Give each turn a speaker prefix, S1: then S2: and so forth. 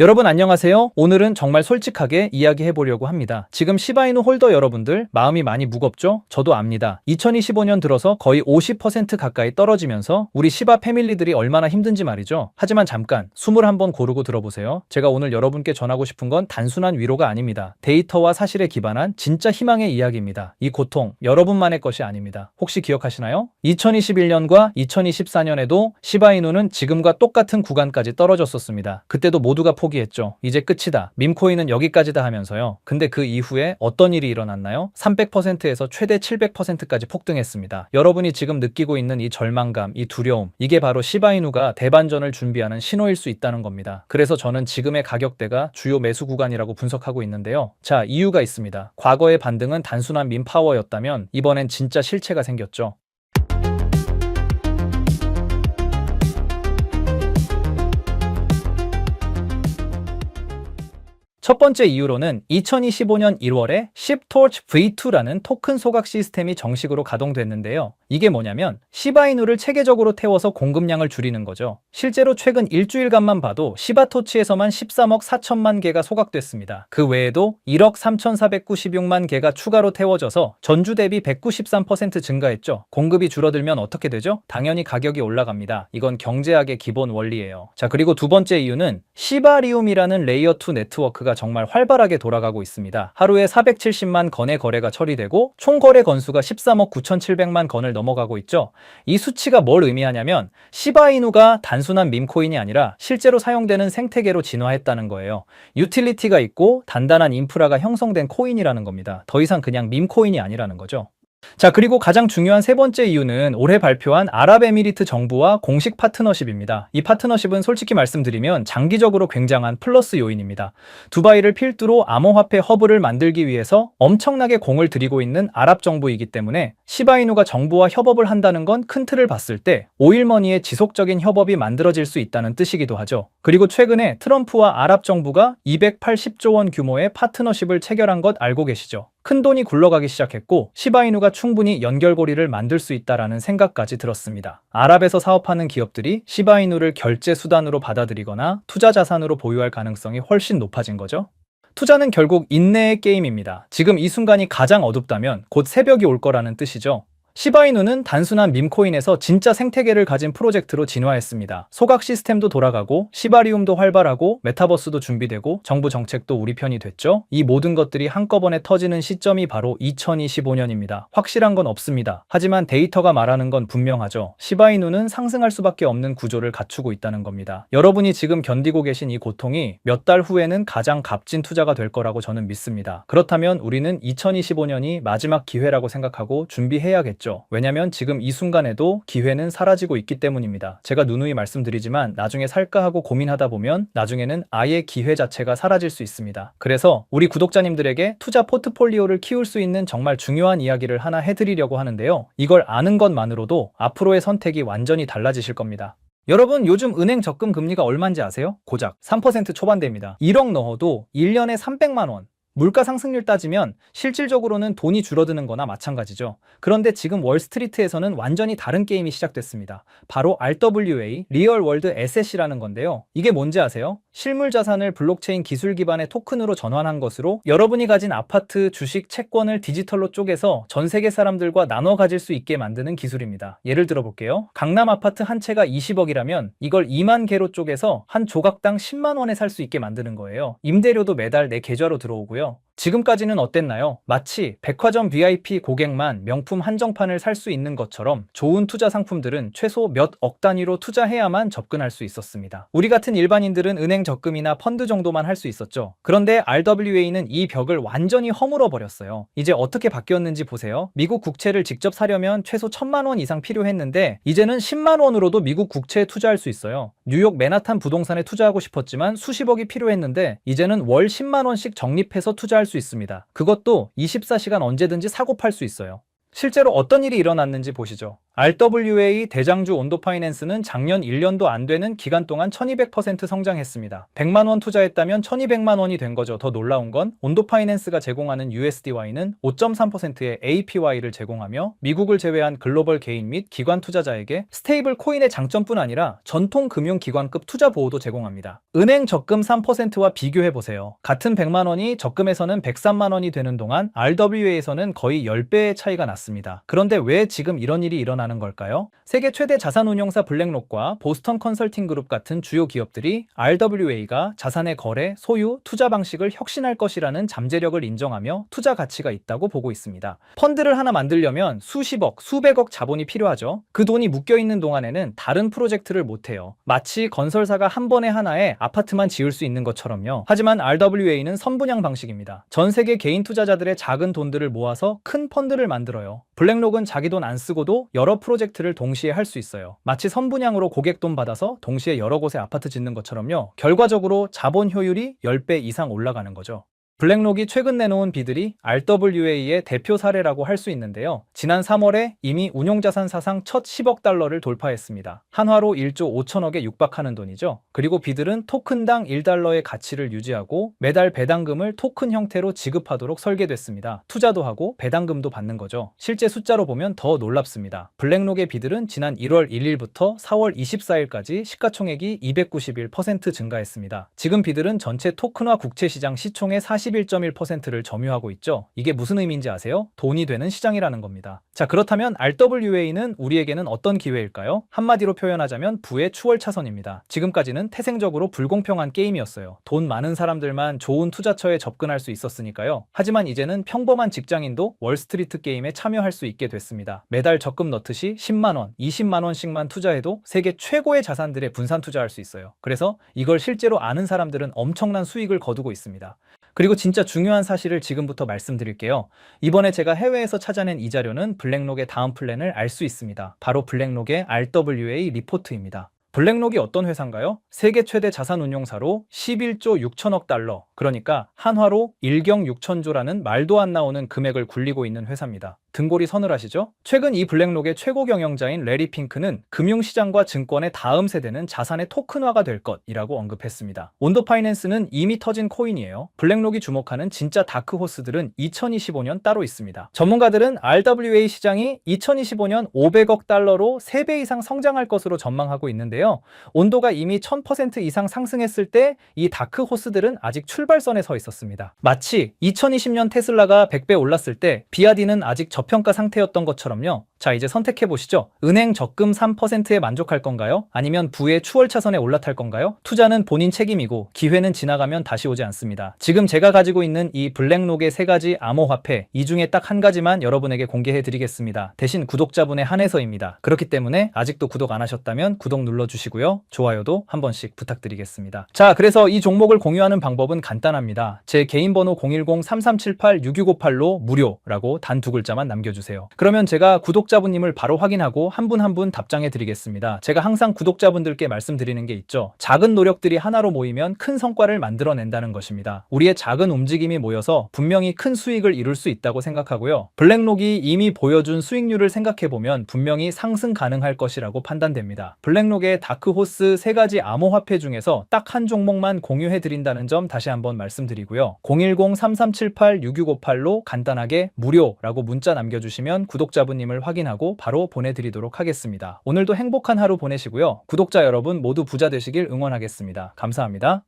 S1: 여러분 안녕하세요. 오늘은 정말 솔직하게 이야기해 보려고 합니다. 지금 시바이누 홀더 여러분들 마음이 많이 무겁죠? 저도 압니다. 2025년 들어서 거의 50% 가까이 떨어지면서 우리 시바 패밀리들이 얼마나 힘든지 말이죠. 하지만 잠깐 숨을 한번 고르고 들어보세요. 제가 오늘 여러분께 전하고 싶은 건 단순한 위로가 아닙니다. 데이터와 사실에 기반한 진짜 희망의 이야기입니다. 이 고통 여러분만의 것이 아닙니다. 혹시 기억하시나요? 2021년과 2024년에도 시바이누는 지금과 똑같은 구간까지 떨어졌었습니다. 그때도 모두가 포기했죠. 이제 끝이다. 밈코인은 여기까지다 하면서요. 근데 그 이후에 어떤 일이 일어났나요? 300%에서 최대 700%까지 폭등했습니다. 여러분이 지금 느끼고 있는 이 절망감, 이 두려움, 이게 바로 시바이누가 대반전을 준비하는 신호일 수 있다는 겁니다. 그래서 저는 지금의 가격대가 주요 매수 구간이라고 분석하고 있는데요. 자, 이유가 있습니다. 과거의 반등은 단순한 밈파워였다면 이번엔 진짜 실체가 생겼죠. 첫 번째 이유로는 2025년 1월에 ShibTorch V2라는 토큰 소각 시스템이 정식으로 가동됐는데요. 이게 뭐냐면 시바이누를 체계적으로 태워서 공급량을 줄이는 거죠. 실제로 최근 일주일간만 봐도 시바토치에서만 13억 4천만 개가 소각됐습니다. 그 외에도 1억 3,496만 개가 추가로 태워져서 전주 대비 193% 증가했죠. 공급이 줄어들면 어떻게 되죠? 당연히 가격이 올라갑니다. 이건 경제학의 기본 원리예요. 자, 그리고 두 번째 이유는 시바리움이라는 레이어 2 네트워크가 정말 활발하게 돌아가고 있습니다. 하루에 470만 건의 거래가 처리되고 총 거래 건수가 13억 9,700만 건을 넘어가고 있죠. 이 수치가 뭘 의미하냐면 시바이누가 단순한 밈코인이 아니라 실제로 사용되는 생태계로 진화했다는 거예요. 유틸리티가 있고 단단한 인프라가 형성된 코인이라는 겁니다. 더 이상 그냥 밈코인이 아니라는 거죠. 자, 그리고 가장 중요한 세 번째 이유는 올해 발표한 아랍에미리트 정부와 공식 파트너십입니다. 이 파트너십은 솔직히 말씀드리면 장기적으로 굉장한 플러스 요인입니다. 두바이를 필두로 암호화폐 허브를 만들기 위해서 엄청나게 공을 들이고 있는 아랍 정부이기 때문에 시바이누가 정부와 협업을 한다는 건 큰 틀을 봤을 때 오일머니의 지속적인 협업이 만들어질 수 있다는 뜻이기도 하죠. 그리고 최근에 트럼프와 아랍 정부가 280조 원 규모의 파트너십을 체결한 것 알고 계시죠? 큰 돈이 굴러가기 시작했고 시바이누가 충분히 연결고리를 만들 수 있다라는 생각까지 들었습니다. 아랍에서 사업하는 기업들이 시바이누를 결제 수단으로 받아들이거나 투자 자산으로 보유할 가능성이 훨씬 높아진 거죠. 투자는 결국 인내의 게임입니다. 지금 이 순간이 가장 어둡다면 곧 새벽이 올 거라는 뜻이죠. 시바이누는 단순한 밈코인에서 진짜 생태계를 가진 프로젝트로 진화했습니다. 소각 시스템도 돌아가고 시바리움도 활발하고 메타버스도 준비되고 정부 정책도 우리 편이 됐죠. 이 모든 것들이 한꺼번에 터지는 시점이 바로 2025년입니다. 확실한 건 없습니다. 하지만 데이터가 말하는 건 분명하죠. 시바이누는 상승할 수밖에 없는 구조를 갖추고 있다는 겁니다. 여러분이 지금 견디고 계신 이 고통이 몇 달 후에는 가장 값진 투자가 될 거라고 저는 믿습니다. 그렇다면 우리는 2025년이 마지막 기회라고 생각하고 준비해야겠죠. 왜냐면 지금 이 순간에도 기회는 사라지고 있기 때문입니다. 제가 누누이 말씀드리지만 나중에 살까 하고 고민하다 보면 나중에는 아예 기회 자체가 사라질 수 있습니다. 그래서 우리 구독자님들에게 투자 포트폴리오를 키울 수 있는 정말 중요한 이야기를 하나 해드리려고 하는데요. 이걸 아는 것만으로도 앞으로의 선택이 완전히 달라지실 겁니다. 여러분, 요즘 은행 적금 금리가 얼마인지 아세요? 고작 3% 초반대입니다. 1억 넣어도 1년에 300만 원. 물가 상승률 따지면 실질적으로는 돈이 줄어드는 거나 마찬가지죠. 그런데 지금 월스트리트에서는 완전히 다른 게임이 시작됐습니다. 바로 RWA, 리얼 월드 에셋이라는 건데요. 이게 뭔지 아세요? 실물 자산을 블록체인 기술 기반의 토큰으로 전환한 것으로 여러분이 가진 아파트, 주식, 채권을 디지털로 쪼개서 전 세계 사람들과 나눠 가질 수 있게 만드는 기술입니다. 예를 들어 볼게요. 강남 아파트 한 채가 20억이라면 이걸 2만 개로 쪼개서 한 조각당 10만 원에 살 수 있게 만드는 거예요. 임대료도 매달 내 계좌로 들어오고요. 지금까지는 어땠나요? 마치 백화점 VIP 고객만 명품 한정판을 살 수 있는 것처럼 좋은 투자 상품들은 최소 몇 억 단위로 투자해야만 접근할 수 있었습니다. 우리 같은 일반인들은 은행 적금이나 펀드 정도만 할 수 있었죠. 그런데 RWA는 이 벽을 완전히 허물어 버렸어요. 이제 어떻게 바뀌었는지 보세요. 미국 국채를 직접 사려면 최소 1,000만 원 이상 필요했는데 이제는 10만 원으로도 미국 국채에 투자할 수 있어요. 뉴욕 맨하탄 부동산에 투자하고 싶었지만 수십억이 필요했는데 이제는 월 10만 원씩 적립해서 투자할 수 있습니다. 그것도 24시간 언제든지 사고 팔 수 있어요. 실제로 어떤 일이 일어났는지 보시죠. RWA 대장주 온도파이낸스는 작년 1년도 안 되는 기간 동안 1200% 성장했습니다. 100만 원 투자했다면 1200만 원이 된 거죠. 더 놀라운 건 온도파이낸스가 제공하는 USDY는 5.3%의 APY를 제공하며 미국을 제외한 글로벌 개인 및 기관 투자자에게 스테이블 코인의 장점뿐 아니라 전통 금융기관급 투자 보호도 제공합니다. 은행 적금 3%와 비교해보세요. 같은 100만 원이 적금에서는 103만 원이 되는 동안 RWA에서는 거의 10배의 차이가 났습니다. 그런데 왜 지금 이런 일이 일어나는 걸까요? 세계 최대 자산운용사 블랙록과 보스턴 컨설팅 그룹 같은 주요 기업들이 RWA가 자산의 거래, 소유, 투자 방식을 혁신할 것이라는 잠재력을 인정하며 투자 가치가 있다고 보고 있습니다. 펀드를 하나 만들려면 수십억, 수백억 자본이 필요하죠. 그 돈이 묶여있는 동안에는 다른 프로젝트를 못해요. 마치 건설사가 한 번에 하나에 아파트만 지을 수 있는 것처럼요. 하지만 RWA는 선분양 방식입니다. 전 세계 개인 투자자들의 작은 돈들을 모아서 큰 펀드를 만들어요. 블랙록은 자기 돈 안 쓰고도 여러 프로젝트를 동시에 할 수 있어요. 마치 선분양으로 고객 돈 받아서 동시에 여러 곳에 아파트 짓는 것처럼요. 결과적으로 자본 효율이 10배 이상 올라가는 거죠. 블랙록이 최근 내놓은 비들이 RWA의 대표 사례라고 할 수 있는데요. 지난 3월에 이미 운용자산 사상 첫 10억 달러를 돌파했습니다. 한화로 1조 5천억에 육박하는 돈이죠. 그리고 비들은 토큰당 1달러의 가치를 유지하고 매달 배당금을 토큰 형태로 지급하도록 설계됐습니다. 투자도 하고 배당금도 받는 거죠. 실제 숫자로 보면 더 놀랍습니다. 블랙록의 비들은 지난 1월 1일부터 4월 24일까지 시가총액이 291% 증가했습니다. 지금 비들은 전체 토큰화 국채시장 시총의 41.1%를 점유하고 있죠. 이게 무슨 의미인지 아세요? 돈이 되는 시장이라는 겁니다. 자, 그렇다면 RWA는 우리에게는 어떤 기회일까요? 한마디로 표현하자면 부의 추월차선입니다. 지금까지는 태생적으로 불공평한 게임이었어요. 돈 많은 사람들만 좋은 투자처에 접근할 수 있었으니까요. 하지만 이제는 평범한 직장인도 월스트리트 게임에 참여할 수 있게 됐습니다. 매달 적금 넣듯이 10만원, 20만원씩만 투자해도 세계 최고의 자산들에 분산 투자할 수 있어요. 그래서 이걸 실제로 아는 사람들은 엄청난 수익을 거두고 있습니다. 그리고 진짜 중요한 사실을 지금부터 말씀드릴게요. 이번에 제가 해외에서 찾아낸 이 자료는 블랙록의 다음 플랜을 알 수 있습니다. 바로 블랙록의 RWA 리포트입니다. 블랙록이 어떤 회사인가요? 세계 최대 자산운용사로 11조 6천억 달러, 그러니까 한화로 1경 6천조라는 말도 안 나오는 금액을 굴리고 있는 회사입니다. 등골이 서늘하시죠? 최근 이 블랙록의 최고 경영자인 레리 핑크는 금융시장과 증권의 다음 세대는 자산의 토큰화가 될 것이라고 언급했습니다. 온도파이낸스는 이미 터진 코인이에요. 블랙록이 주목하는 진짜 다크호스들은 2025년 따로 있습니다. 전문가들은 RWA 시장이 2025년 500억 달러로 3배 이상 성장할 것으로 전망하고 있는데요. 온도가 이미 1000% 이상 상승했을 때 이 다크호스들은 아직 출발선에 서 있었습니다. 마치 2020년 테슬라가 100배 올랐을 때 비아디는 아직 저평가 상태였던 것처럼요. 자, 이제 선택해보시죠. 은행 적금 3%에 만족할 건가요? 아니면 부의 추월차선에 올라탈 건가요? 투자는 본인 책임이고 기회는 지나가면 다시 오지 않습니다. 지금 제가 가지고 있는 이 블랙록의 3가지 암호화폐, 이 중에 딱 한 가지만 여러분에게 공개해드리겠습니다. 대신 구독자분에 한해서입니다. 그렇기 때문에 아직도 구독 안 하셨다면 구독 눌러주시고요. 좋아요도 한 번씩 부탁드리겠습니다. 자, 그래서 이 종목을 공유하는 방법은 간단합니다. 제 개인 번호 010-3378-6658로 무료라고 단 2글자만 남겨주세요. 그러면 제가 구독자분님을 바로 확인하고 한 분 한 분 답장해 드리겠습니다. 제가 항상 구독자분들께 말씀드리는 게 있죠. 작은 노력들이 하나로 모이면 큰 성과를 만들어낸다는 것입니다. 우리의 작은 움직임이 모여서 분명히 큰 수익을 이룰 수 있다고 생각하고요. 블랙록이 이미 보여준 수익률을 생각해보면 분명히 상승 가능할 것이라고 판단됩니다. 블랙록의 다크호스 3가지 암호화폐 중에서 딱 한 종목만 공유해 드린다는 점 다시 한번 말씀드리고요. 010-3378-6658로 간단하게 무료라고 문자 남겨주시면 구독자분님을 확인하고 바로 보내드리도록 하겠습니다. 오늘도 행복한 하루 보내시고요. 구독자 여러분 모두 부자 되시길 응원하겠습니다. 감사합니다.